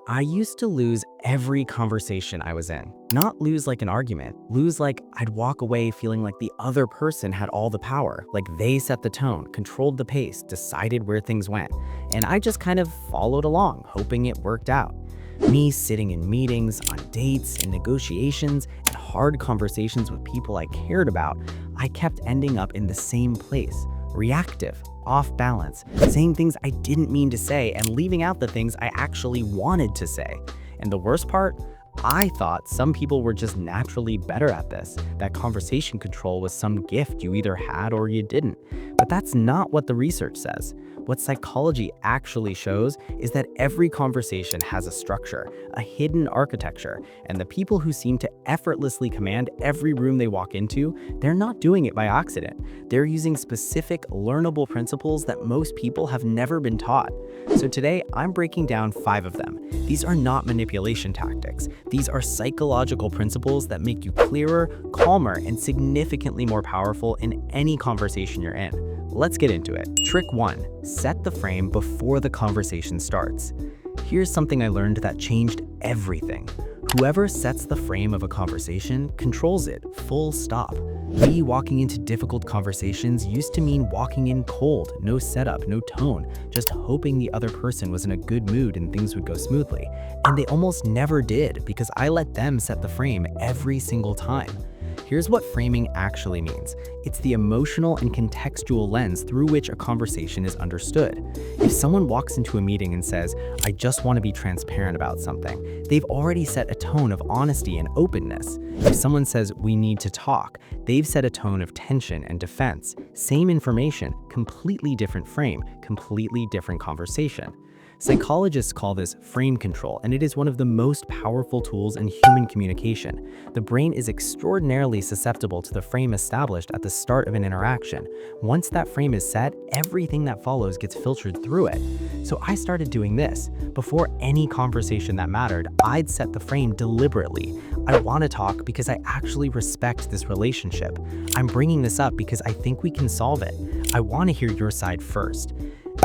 I used to lose every conversation I was in. Not lose like an argument, lose like I'd walk away feeling like the other person had all the power, like they set the tone, controlled the pace, decided where things went. And I just kind of followed along, hoping it worked out. Me sitting in meetings, on dates, in negotiations, and hard conversations with people I cared about, I kept ending up in the same place, reactive, off balance, saying things I didn't mean to say and leaving out the things I actually wanted to say. And the worst part? I thought some people were just naturally better at this, that conversation control was some gift you either had or you didn't. But that's not what the research says. What psychology actually shows is that every conversation has a structure, a hidden architecture, and the people who seem to effortlessly command every room they walk into, they're not doing it by accident. They're using specific, learnable principles that most people have never been taught. So today, I'm breaking down 5 of them. These are not manipulation tactics. These are psychological principles that make you clearer, calmer, and significantly more powerful in any conversation you're in. Let's get into it. Trick 1. Set the frame before the conversation starts. Here's something I learned that changed everything. Whoever sets the frame of a conversation controls it, full stop. Me walking into difficult conversations used to mean walking in cold, no setup, no tone, just hoping the other person was in a good mood and things would go smoothly. And they almost never did because I let them set the frame every single time. Here's what framing actually means. It's the emotional and contextual lens through which a conversation is understood. If someone walks into a meeting and says, "I just want to be transparent about something," they've already set a tone of honesty and openness. If someone says, "We need to talk," they've set a tone of tension and defense. Same information, completely different frame, completely different conversation. Psychologists call this frame control, and it is one of the most powerful tools in human communication. The brain is extraordinarily susceptible to the frame established at the start of an interaction. Once that frame is set, everything that follows gets filtered through it. So I started doing this. Before any conversation that mattered, I'd set the frame deliberately. I want to talk because I actually respect this relationship. I'm bringing this up because I think we can solve it. I want to hear your side first.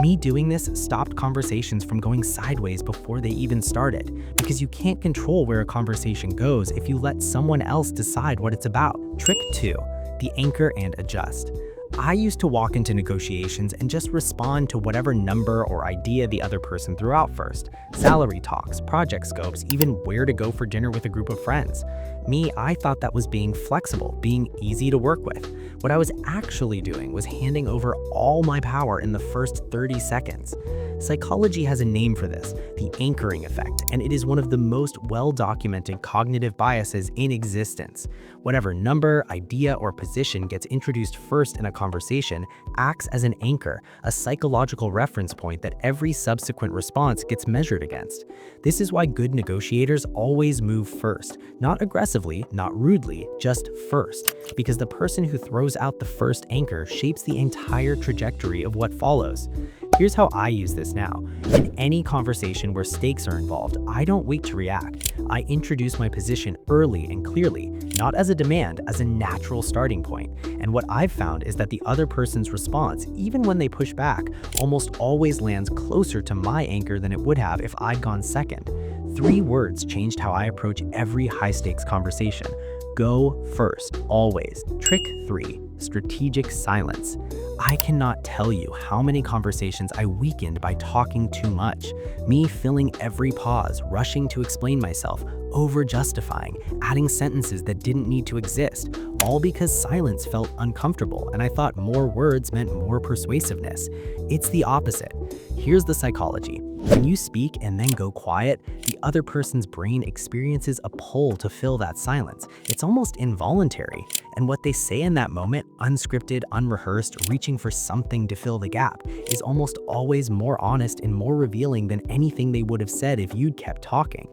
Me doing this stopped conversations from going sideways before they even started, because you can't control where a conversation goes if you let someone else decide what it's about. Trick 2. The anchor and adjust. I used to walk into negotiations and just respond to whatever number or idea the other person threw out first. Salary talks, project scopes, even where to go for dinner with a group of friends. Me, I thought that was being flexible, being easy to work with. What I was actually doing was handing over all my power in the first 30 seconds. Psychology has a name for this, the anchoring effect, and it is one of the most well-documented cognitive biases in existence. Whatever number, idea, or position gets introduced first in a conversation acts as an anchor, a psychological reference point that every subsequent response gets measured against. This is why good negotiators always move first, not aggressively, not rudely, just first, because the person who throws out the first anchor shapes the entire trajectory of what follows. Here's how I use this now. In any conversation where stakes are involved, I don't wait to react. I introduce my position early and clearly, not as a demand, as a natural starting point. And what I've found is that the other person's response, even when they push back, almost always lands closer to my anchor than it would have if I'd gone second. 3 words changed how I approach every high-stakes conversation. Go first, always. Trick 3. Strategic silence. I cannot tell you how many conversations I weakened by talking too much. Me filling every pause, rushing to explain myself, over-justifying, adding sentences that didn't need to exist, all because silence felt uncomfortable and I thought more words meant more persuasiveness. It's the opposite. Here's the psychology. When you speak and then go quiet, the other person's brain experiences a pull to fill that silence. It's almost involuntary. And what they say in that moment, unscripted, unrehearsed, reaching for something to fill the gap, is almost always more honest and more revealing than anything they would have said if you'd kept talking.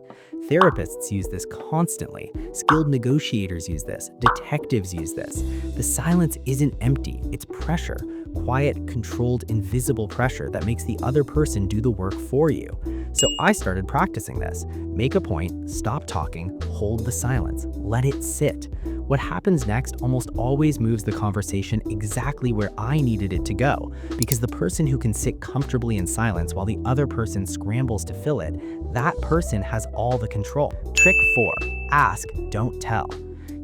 Therapists use this constantly. Skilled negotiators use this. Detectives use this. The silence isn't empty, it's pressure. Quiet, controlled, invisible pressure that makes the other person do the work for you. So I started practicing this. Make a point, stop talking, hold the silence, let it sit. What happens next almost always moves the conversation exactly where I needed it to go, because the person who can sit comfortably in silence while the other person scrambles to fill it, that person has all the control. Trick 4. Ask, don't tell.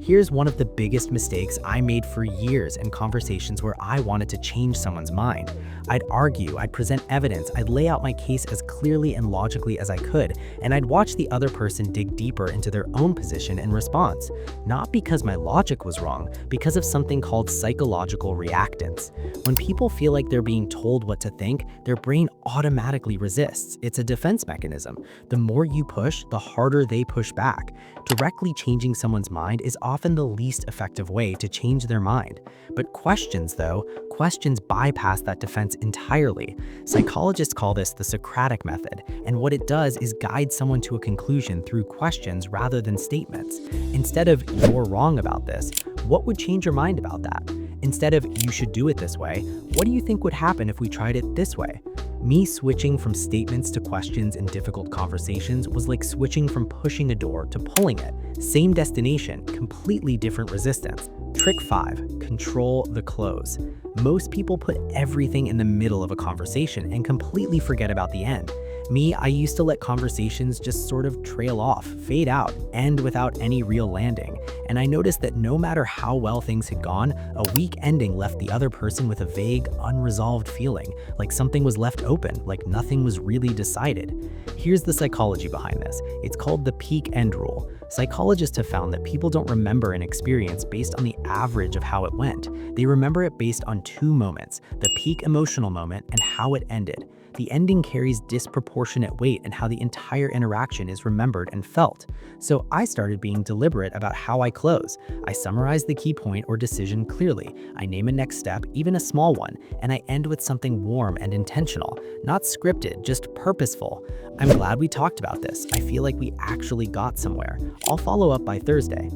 Here's one of the biggest mistakes I made for years in conversations where I wanted to change someone's mind. I'd argue, I'd present evidence, I'd lay out my case as clearly and logically as I could, and I'd watch the other person dig deeper into their own position and response. Not because my logic was wrong, because of something called psychological reactance. When people feel like they're being told what to think, their brain automatically resists. It's a defense mechanism. The more you push, the harder they push back. Directly changing someone's mind is often the least effective way to change their mind. But questions bypass that defense entirely. Psychologists call this the Socratic method, and what it does is guide someone to a conclusion through questions rather than statements. Instead of "you're wrong about this," what would change your mind about that? Instead of "you should do it this way," what do you think would happen if we tried it this way? Me switching from statements to questions in difficult conversations was like switching from pushing a door to pulling it. Same destination, completely different resistance. Trick 5. Control the close. Most people put everything in the middle of a conversation and completely forget about the end. Me, I used to let conversations just sort of trail off, fade out, end without any real landing. And I noticed that no matter how well things had gone, a weak ending left the other person with a vague, unresolved feeling, like something was left open, like nothing was really decided. Here's the psychology behind this. It's called the peak end rule. Psychologists have found that people don't remember an experience based on the average of how it went. They remember it based on two moments, the peak emotional moment and how it ended. The ending carries disproportionate weight in how the entire interaction is remembered and felt. So I started being deliberate about how I close. I summarize the key point or decision clearly. I name a next step, even a small one, and I end with something warm and intentional, not scripted, just purposeful. I'm glad we talked about this. I feel like we actually got somewhere. I'll follow up by Thursday.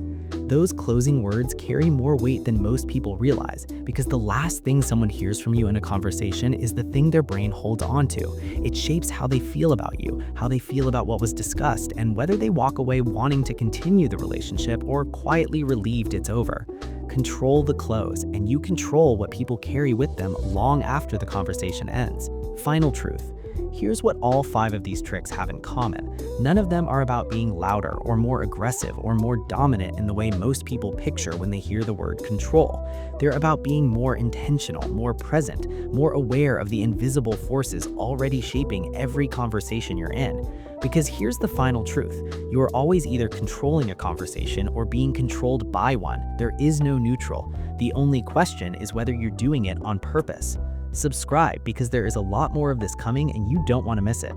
Those closing words carry more weight than most people realize, because the last thing someone hears from you in a conversation is the thing their brain holds on to. It shapes how they feel about you, how they feel about what was discussed, and whether they walk away wanting to continue the relationship or quietly relieved it's over. Control the close, and you control what people carry with them long after the conversation ends. Final truth. Here's what all 5 of these tricks have in common. None of them are about being louder or more aggressive or more dominant in the way most people picture when they hear the word control. They're about being more intentional, more present, more aware of the invisible forces already shaping every conversation you're in. Because here's the final truth. You are always either controlling a conversation or being controlled by one. There is no neutral. The only question is whether you're doing it on purpose. Subscribe, because there is a lot more of this coming and you don't want to miss it.